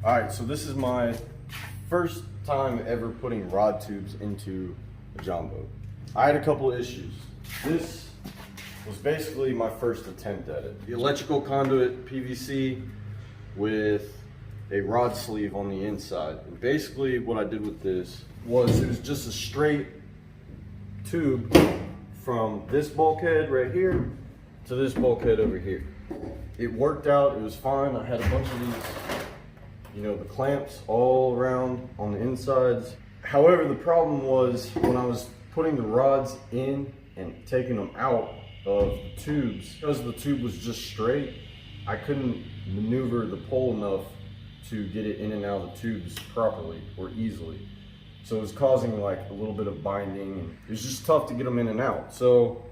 All right, so this is my first time ever putting rod tubes into a john boat. I had a couple of issues. This was basically my first attempt at it. The electrical conduit PVC with a rod sleeve on the inside. And basically what I did with this was it was just a straight tube from this bulkhead right here to this bulkhead over here. It worked out, it was fine. I had a bunch of these, you know, the clamps all around on the insides. However, the problem was when I was putting the rods in and taking them out of the tubes, because the tube was just straight, I couldn't maneuver the pole enough to get it in and out of the tubes properly or easily. So it was causing like a little bit of binding, and it was just tough to get them in and out. So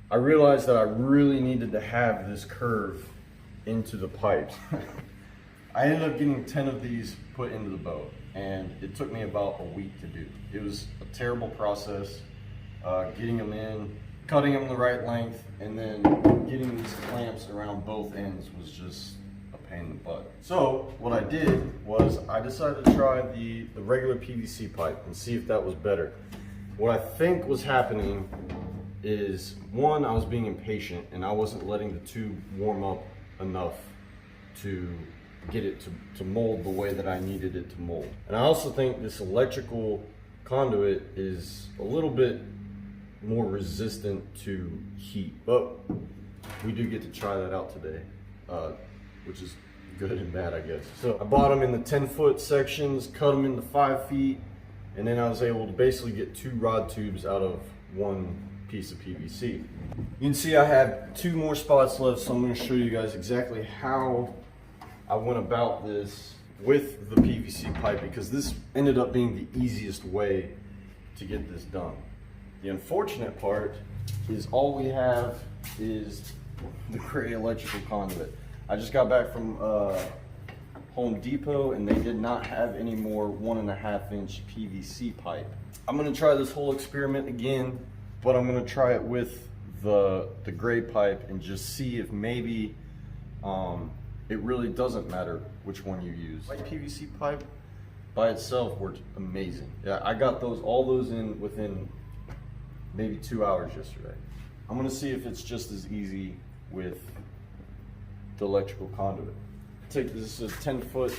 I realized that I really needed to have this curve into the pipes. I ended up getting 10 of these put into the boat, and it took me about a week to do. It was a terrible process, getting them in, cutting them the right length, and then getting these clamps around both ends was just a pain in the butt. So what I did was I decided to try the regular PVC pipe and see if that was better. What I think was happening is, one, I was being impatient and I wasn't letting the tube warm up enough to get it to mold the way that I needed it to mold. And I also think this electrical conduit is a little bit more resistant to heat, but we do get to try that out today, which is good and bad, I guess. So I bought them in the 10-foot sections, cut them into 5 feet, and then I was able to basically get 2 rod tubes out of 1 piece of PVC. You can see I have 2 more spots left, so I'm going to show you guys exactly how I went about this with the PVC pipe, because this ended up being the easiest way to get this done. The unfortunate part is all we have is the gray electrical conduit. I just got back from Home Depot and they did not have any more 1.5-inch PVC pipe. I'm gonna try this whole experiment again, but I'm gonna try it with the gray pipe and just see if maybe it really doesn't matter which one you use. Like PVC pipe by itself worked amazing. Yeah, I got all those in within maybe 2 hours yesterday. I'm gonna see if it's just as easy with the electrical conduit. This is a 10-foot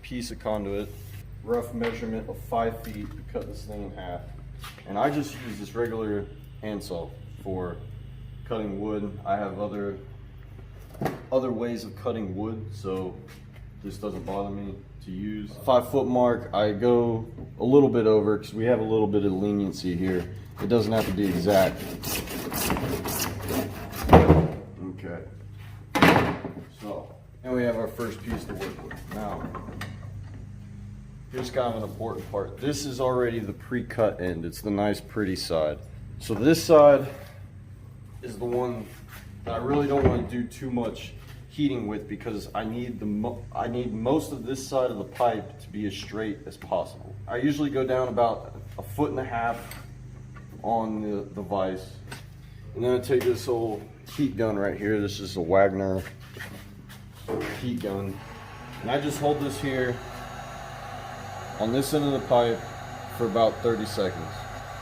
piece of conduit, rough measurement of 5 feet to cut this thing in half. And I just use this regular handsaw for cutting wood. I have other ways of cutting wood, so this doesn't bother me to use. 5-foot mark, I go a little bit over because we have a little bit of leniency here. It doesn't have to be exact. Okay. So, and we have our first piece to work with. Now, here's kind of an important part. This is already the pre-cut end. It's the nice, pretty side. So this side is the one that I really don't want to do too much heating with, because I need most of this side of the pipe to be as straight as possible. I usually go down about 1.5 feet on the vise, and then I take this old heat gun right here. This is a Wagner heat gun, and I just hold this here on this end of the pipe for about 30 seconds.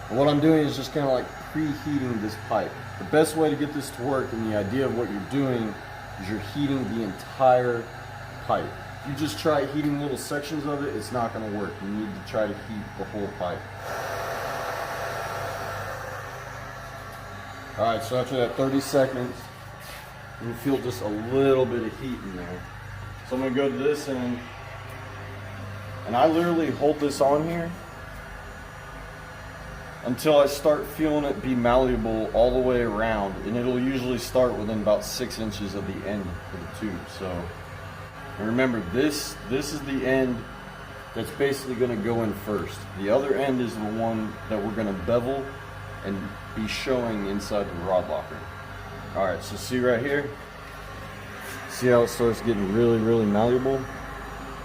And what I'm doing is just kind of like preheating this pipe. The best way to get this to work, and the idea of what you're doing, is you're heating the entire pipe. If you just try heating little sections of it, it's not going to work. You need to try to heat the whole pipe. Alright, so after that 30 seconds, you feel just a little bit of heat in there. So I'm going to go to this end, and I literally hold this on here until I start feeling it be malleable all the way around, and it'll usually start within about 6 inches of the end of the tube. So, and remember, this is the end that's basically going to go in first. The other end is the one that we're going to bevel and be showing inside the rod locker. Alright, so see right here? See how it starts getting really, really malleable?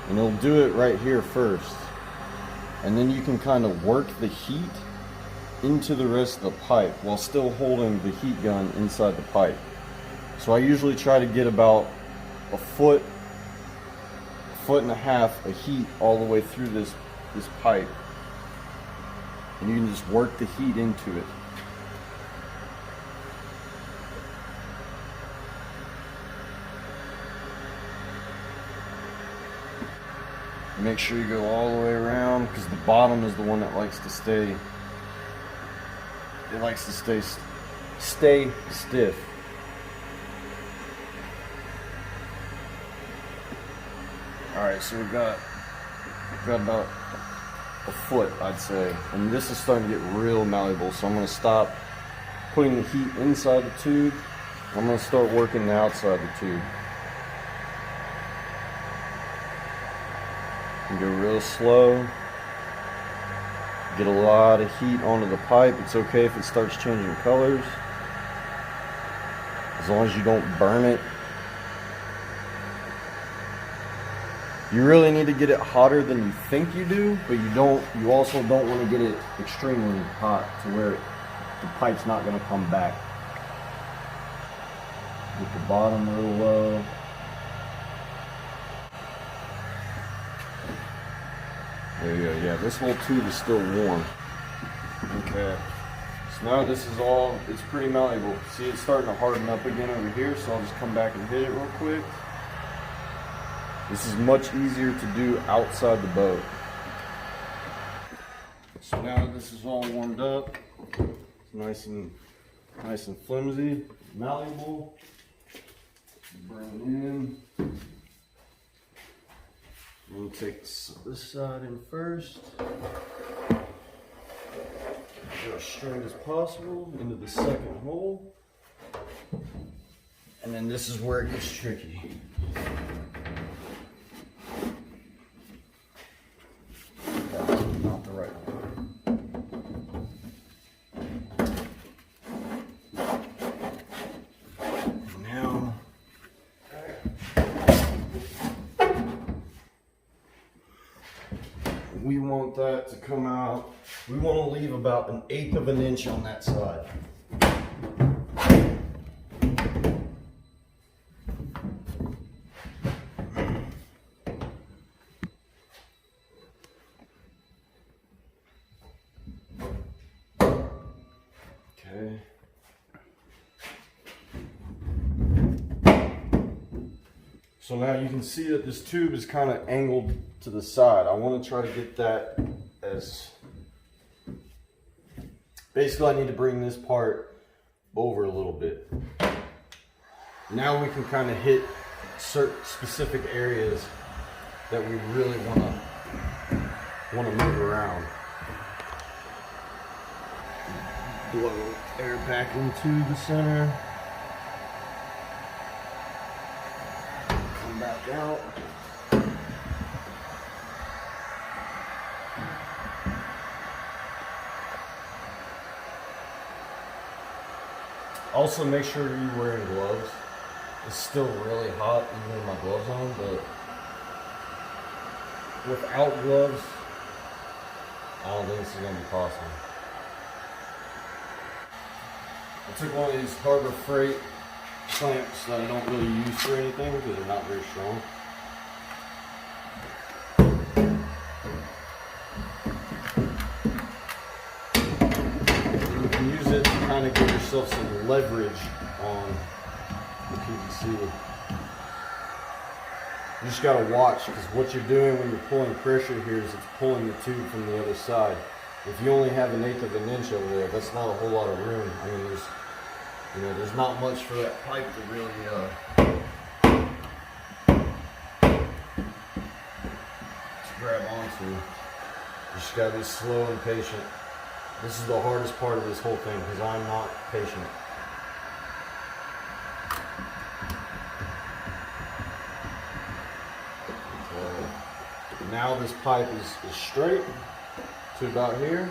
And it'll do it right here first. And then you can kind of work the heat into the rest of the pipe while still holding the heat gun inside the pipe. So I usually try to get about a foot 1.5 of heat all the way through this pipe. And you can just work the heat into it. Make sure you go all the way around, because the bottom is the one that likes to stay. It likes to stay stiff. All right, so we've got about a foot, I'd say, and this is starting to get real malleable. So I'm going to stop putting the heat inside the tube. I'm going to start working the outside of the tube. And go real slow. Get a lot of heat onto the pipe. It's okay if it starts changing colors, as long as you don't burn it. You really need to get it hotter than you think you do, but you also don't want to get it extremely hot to where the pipe's not going to come back. Get the bottom a little low. There you go. Yeah, this whole tube is still warm. Okay. So now this is all, it's pretty malleable. See, it's starting to harden up again over here, so I'll just come back and hit it real quick. This is much easier to do outside the boat. So now that this is all warmed up, it's nice and flimsy, malleable. Bring it in. We'll take this side in first. Go as straight as possible into the second hole. And then this is where it gets tricky. Not the right one. Now, we want that to come out. We want to leave about 1/8 of an inch on that side. Okay. So now you can see that this tube is kind of angled to the side. I want to try to get that as, basically I need to bring this part over a little bit. Now we can kind of hit certain specific areas that we really want to move around. Blow air back into the center. Come back out. Also, make sure you're wearing gloves. It's still really hot even with my gloves on, but without gloves, I don't think this is going to be possible. I took one of these Harbor Freight clamps that I don't really use for anything because they're not very strong. You can use it to kind of give yourself some leverage on the PVC. You just got to watch, because what you're doing when you're pulling pressure here is it's pulling the tube from the other side. If you only have 1/8 of an inch over there, that's not a whole lot of room. I mean, there's not much for that pipe to really to grab onto. You just gotta be slow and patient. This is the hardest part of this whole thing, because I'm not patient. Okay. Now this pipe is straight to about here,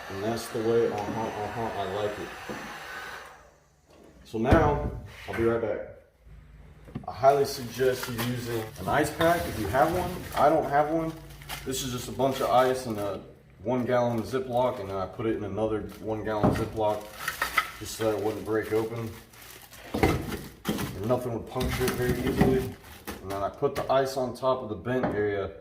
and that's the way I like it. So now I'll be right back. I highly suggest you using an ice pack if you have one. I don't have one. This is just a bunch of ice in a 1 gallon Ziploc, and then I put it in another 1 gallon Ziploc just so that it wouldn't break open and nothing would puncture it very easily. And then I put the ice on top of the bent area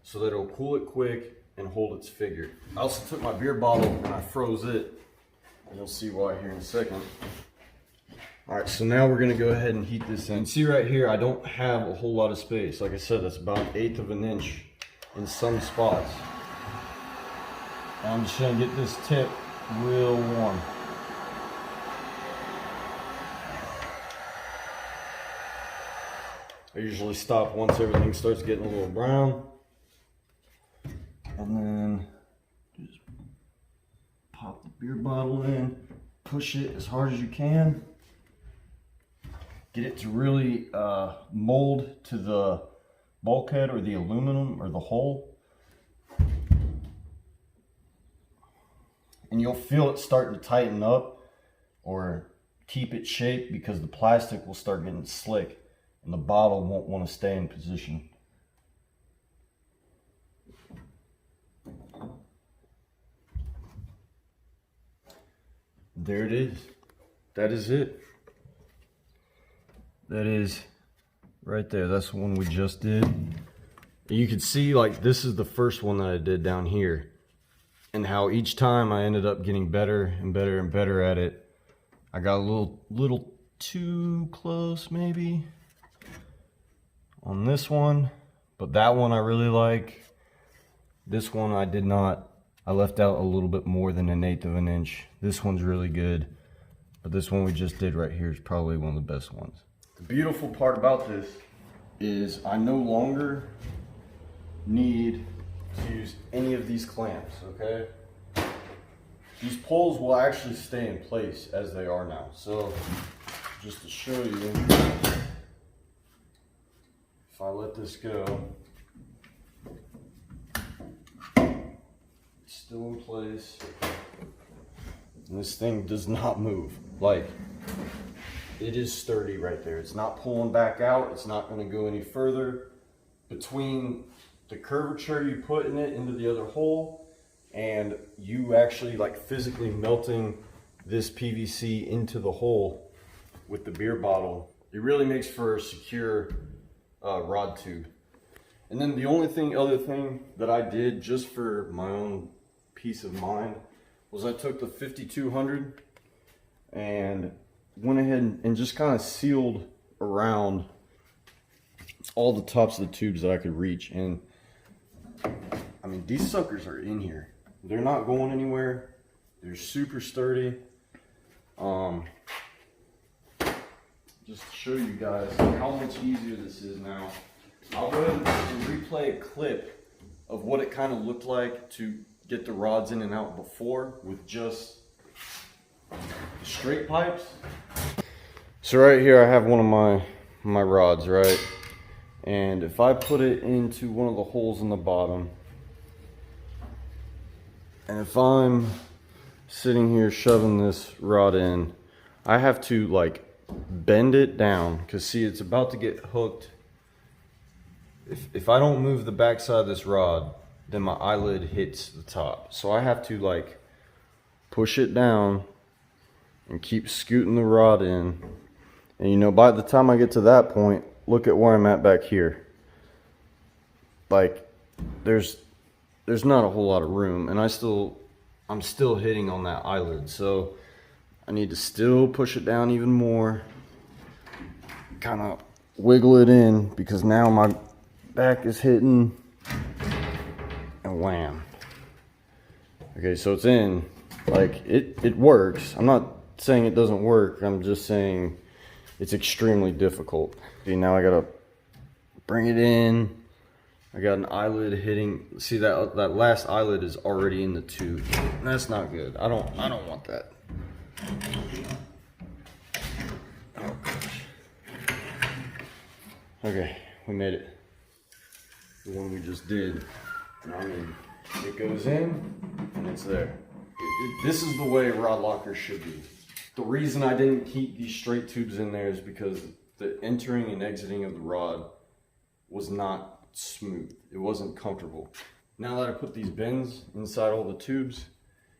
so that it'll cool it quick and hold its figure. I also took my beer bottle and I froze it. And you'll see why here in a second. All right, so now we're gonna go ahead and heat this in. See right here, I don't have a whole lot of space. Like I said, that's about 1/8 of an inch in some spots. And I'm just gonna get this tip real warm. I usually stop once everything starts getting a little brown. And then just pop the beer bottle in, push it as hard as you can. Get it to really mold to the bulkhead or the aluminum or the hole. And you'll feel it starting to tighten up or keep its shape because the plastic will start getting slick and the bottle won't want to stay in position. There it is. That is it. That is right there. That's the one we just did. You can see like this is the first one that I did down here, and how each time I ended up getting better and better and better at it. I got a little too close maybe on this one, but that one I really like. This one I did not. I left out a little bit more than 1/8 of an inch. This one's really good, but this one we just did right here is probably one of the best ones. The beautiful part about this is I no longer need to use any of these clamps, okay? These poles will actually stay in place as they are now. So just to show you, if I let this go, it's still in place. And this thing does not move. Like, it is sturdy right there. It's not pulling back out. It's not going to go any further. Between the curvature you put in it into the other hole and you actually like physically melting this PVC into the hole with the beer bottle, it really makes for a secure rod tube. And then the only other thing that I did just for my own peace of mind was I took the 5200 and went ahead and just kind of sealed around all the tops of the tubes that I could reach. And I mean, these suckers are in here. They're not going anywhere. They're super sturdy. Just to show you guys how much easier this is now, I'll go ahead and replay a clip of what it kind of looked like to get the rods in and out before with just straight pipes. So right here I have one of my rods, right? And if I put it into one of the holes in the bottom, and if I'm sitting here shoving this rod in, I have to like bend it down, because see, it's about to get hooked. If I don't move the backside of this rod, then my eyelid hits the top. So I have to like push it down and keep scooting the rod in. And you know, by the time I get to that point, look at where I'm at back here. Like, there's not a whole lot of room, and I'm still hitting on that eyelid. So I need to still push it down even more, kind of wiggle it in, because now my back is hitting, and wham. Okay, so it's in. Like, it works. I'm not saying it doesn't work. I'm just saying it's extremely difficult. See, now I gotta bring it in. I got an eyelid hitting. See, that last eyelid is already in the tube. That's not good. I don't want that. Oh gosh. Okay, we made it. The one we just did. I mean, it goes in and it's there. This is the way rod lockers should be. The reason I didn't keep these straight tubes in there is because the entering and exiting of the rod was not smooth. It wasn't comfortable. Now that I put these bends inside all the tubes,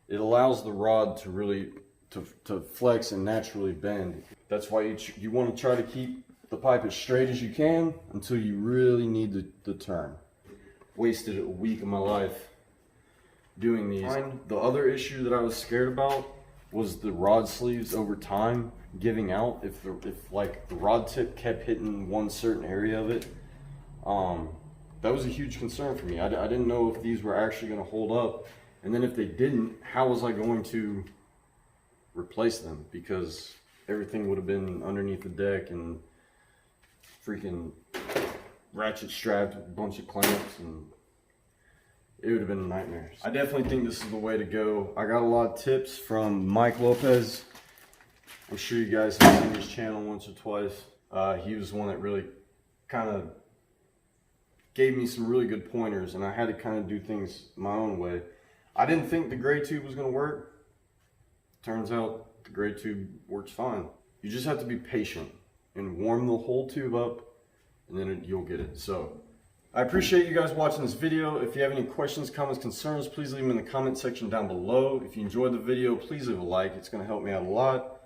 it allows the rod to really to flex and naturally bend. That's why you want to try to keep the pipe as straight as you can until you really need the turn. Wasted a week of my life doing these. The other issue that I was scared about was the rod sleeves over time giving out. If like the rod tip kept hitting one certain area of it, that was a huge concern for me. I didn't know if these were actually going to hold up, and then if they didn't, how was I going to replace them? Because everything would have been underneath the deck and freaking ratchet strapped with a bunch of clamps, and it would have been a nightmare. I definitely think this is the way to go. I got a lot of tips from Mike Lopez. I'm sure you guys have seen his channel once or twice. He was the one that really kind of gave me some really good pointers, and I had to kind of do things my own way. I didn't think the gray tube was going to work. Turns out the gray tube works fine. You just have to be patient and warm the whole tube up, and then you'll get it. So I appreciate you guys watching this video. If you have any questions, comments, concerns, please leave them in the comment section down below. If you enjoyed the video, please leave a like. It's going to help me out a lot.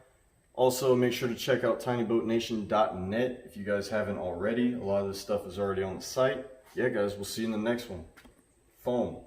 Also, make sure to check out tinyboatnation.net if you guys haven't already. A lot of this stuff is already on the site. Yeah, guys, we'll see you in the next one. Foam.